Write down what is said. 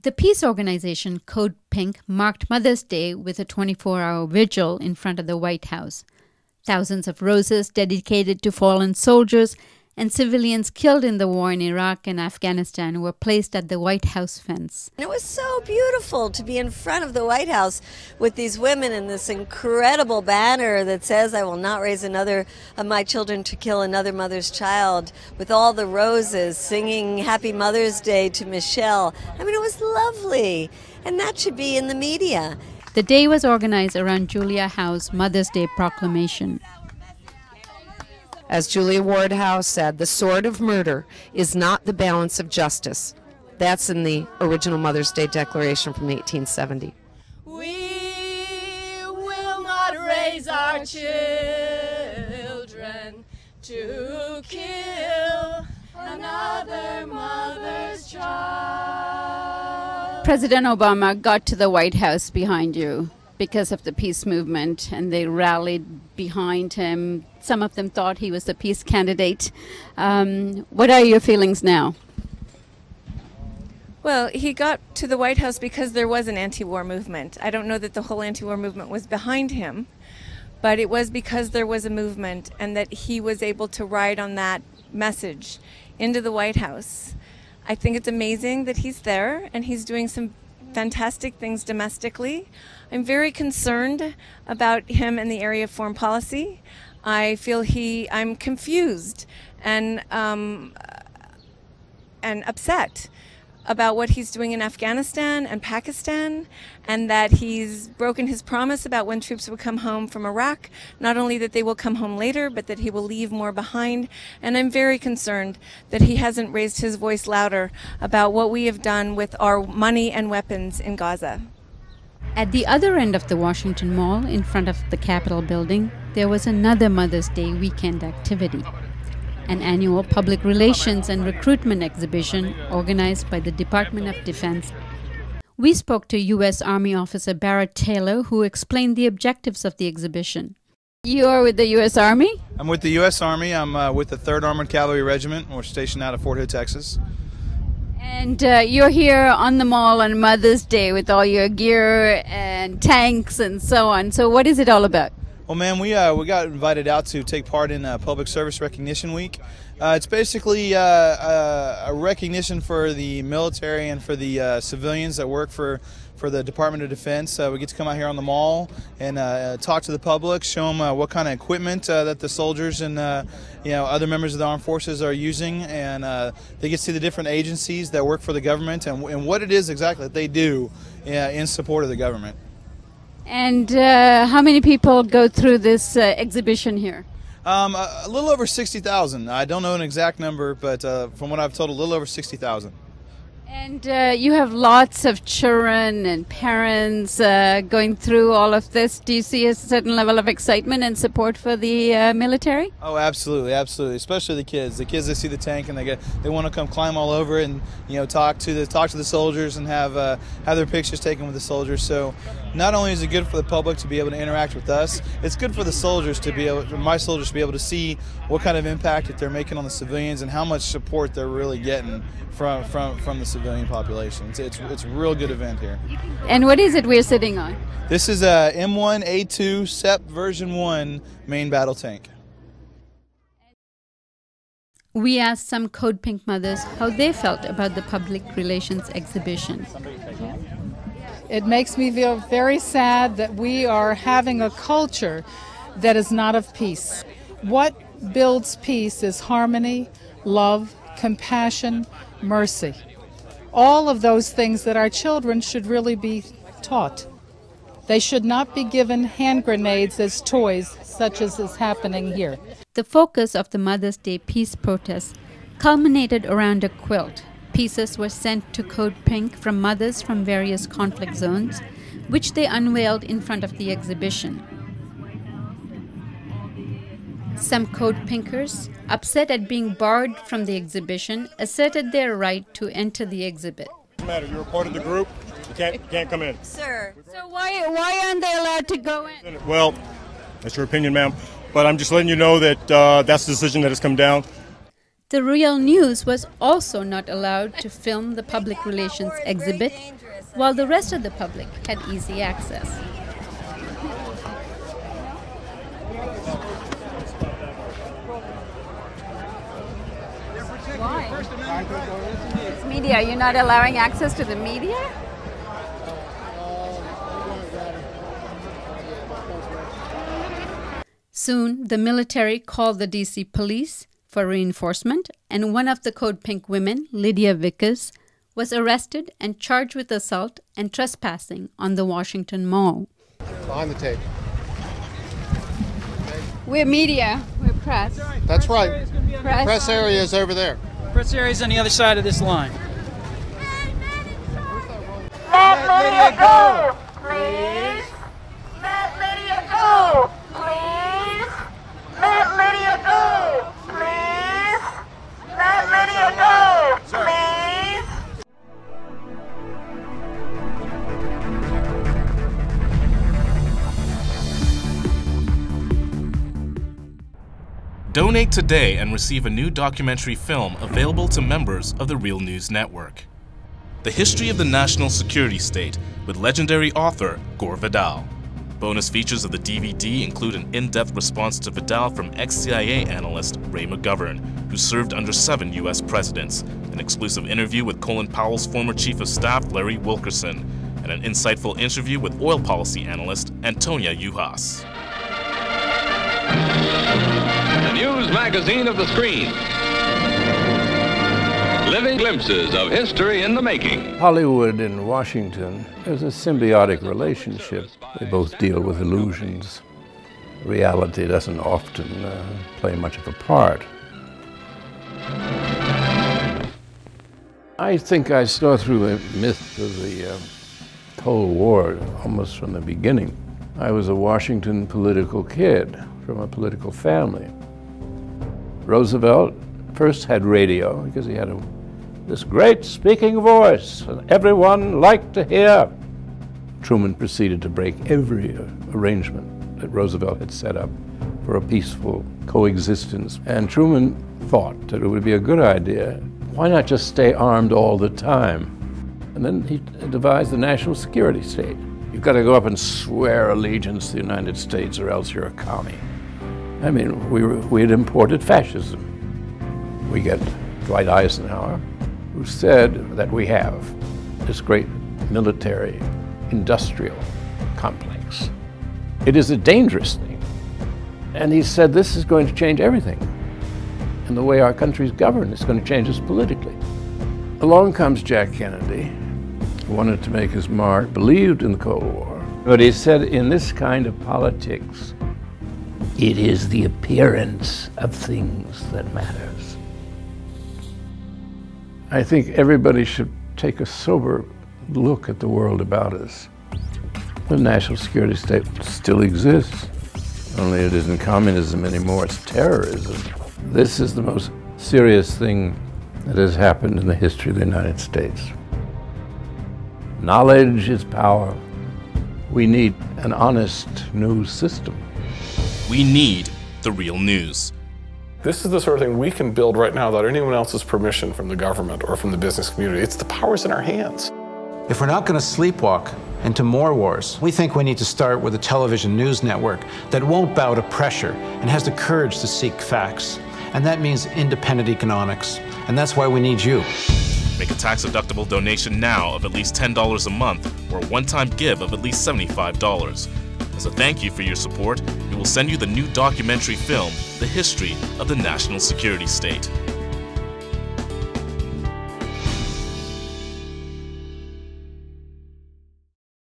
The peace organization Code Pink marked Mother's Day with a 24-hour vigil in front of the White House. Thousands of roses dedicated to fallen soldiers and civilians killed in the war in Iraq and Afghanistan were placed at the White House fence. It was so beautiful to be in front of the White House with these women and this incredible banner that says, "I will not raise another of my children to kill another mother's child," with all the roses, singing Happy Mother's Day to Michelle. I mean, it was lovely, and that should be in the media. The day was organized around Julia Howe's Mother's Day proclamation. As Julia Ward Howe said, the sword of murder is not the balance of justice. That's in the original Mother's Day Declaration from 1870. We will not raise our children to kill another mother's child. President Obama got to the White House behind you because of the peace movement, and they rallied behind him. Some of them thought he was the peace candidate. What are your feelings now? Well, he got to the White House because there was an anti-war movement. I don't know that the whole anti-war movement was behind him, but it was because there was a movement and that he was able to ride on that message into the White House. I think it's amazing that he's there and he's doing some fantastic things domestically. I'm very concerned about him in the area of foreign policy. I feel I'm confused and upset about what he's doing in Afghanistan and Pakistan, and that he's broken his promise about when troops will come home from Iraq, not only that they will come home later, but that he will leave more behind. And I'm very concerned that he hasn't raised his voice louder about what we have done with our money and weapons in Gaza. At the other end of the Washington Mall, in front of the Capitol building, there was another Mother's Day weekend activity. An annual public relations and recruitment exhibition organized by the Department of Defense. We spoke to U.S. Army officer Barrett Taylor, who explained the objectives of the exhibition. You are with the U.S. Army? I'm with the U.S. Army. I'm with the 3rd Armored Cavalry Regiment. We're stationed out of Fort Hood, Texas. And you're here on the mall on Mother's Day with all your gear and tanks and so on. So what is it all about? Well, man, we got invited out to take part in Public Service Recognition Week. It's basically a recognition for the military and for the civilians that work for the Department of Defense. We get to come out here on the mall and talk to the public, show them what kind of equipment that the soldiers and other members of the armed forces are using, and they get to see the different agencies that work for the government and what it is exactly that they do in support of the government. And how many people go through this exhibition here? A little over 60,000. I don't know an exact number, but from what I've told, a little over 60,000. And you have lots of children and parents going through all of this. Do you see a certain level of excitement and support for the military? Oh, absolutely, absolutely. Especially the kids. The kids, they see the tank and they want to come climb all over it and talk to the soldiers and have their pictures taken with the soldiers. So not only is it good for the public to be able to interact with us, it's good for the soldiers my soldiers to be able to see what kind of impact that they're making on the civilians and how much support they're really getting from the civilian population. It's a real good event here. And what is it we're sitting on? This is a M1A2 SEP version 1 main battle tank. We asked some Code Pink mothers how they felt about the public relations exhibition. It makes me feel very sad that we are having a culture that is not of peace. What builds peace is harmony, love, compassion, mercy. All of those things that our children should really be taught. They should not be given hand grenades as toys, such as is happening here. The focus of the Mother's Day peace protest culminated around a quilt. Pieces were sent to Code Pink from mothers from various conflict zones, which they unveiled in front of the exhibition. Some Code Pinkers, upset at being barred from the exhibition, asserted their right to enter the exhibit. What's the matter? You're a part of the group. You can't come in. Sir. So why aren't they allowed to go in? Well, that's your opinion, ma'am. But I'm just letting you know that that's the decision that has come down. The Real News was also not allowed to film the public relations exhibit, while the rest of the public had easy access. Why? It's media. You're not allowing access to the media? Soon, the military called the DC police for reinforcement, and one of the Code Pink women, Lydia Vickers, was arrested and charged with assault and trespassing on the Washington Mall. Behind the tape. We're media. We're press. That's right. Press area is over there. Press area is on the other side of this line. Let Lydia go, please. Let Lydia go, please. Let Lydia go, please. Let Lydia go, please. Donate today and receive a new documentary film available to members of the Real News Network. The History of the National Security State with legendary author Gore Vidal. Bonus features of the DVD include an in-depth response to Vidal from ex-CIA analyst Ray McGovern, who served under 7 U.S. presidents, an exclusive interview with Colin Powell's former Chief of Staff Larry Wilkerson, and an insightful interview with oil policy analyst Antonia Juhas. The news magazine of the screen. Living glimpses of history in the making. Hollywood and Washington is a symbiotic relationship. They both deal with illusions. Reality doesn't often play much of a part. I think I saw through the myth of the Cold War almost from the beginning. I was a Washington political kid from a political family. Roosevelt first had radio because he had this great speaking voice and everyone liked to hear. Truman proceeded to break every arrangement that Roosevelt had set up for a peaceful coexistence. And Truman thought that it would be a good idea. Why not just stay armed all the time? And then he devised the national security state. You've got to go up and swear allegiance to the United States or else you're a commie. I mean, we had imported fascism. We get Dwight Eisenhower, who said that we have this great military industrial complex. It is a dangerous thing. And he said this is going to change everything. And the way our country is governed is going to change us politically. Along comes Jack Kennedy, who wanted to make his mark, believed in the Cold War. But he said in this kind of politics, it is the appearance of things that matters. I think everybody should take a sober look at the world about us. The national security state still exists, only it isn't communism anymore, it's terrorism. This is the most serious thing that has happened in the history of the United States. Knowledge is power. We need an honest news system. We need the Real News. This is the sort of thing we can build right now without anyone else's permission from the government or from the business community. It's the power's in our hands. If we're not going to sleepwalk into more wars, we think we need to start with a television news network that won't bow to pressure and has the courage to seek facts. And that means independent economics. And that's why we need you. Make a tax-deductible donation now of at least $10 a month or a one-time give of at least $75. As a thank you for your support, we will send you the new documentary film, The History of the National Security State.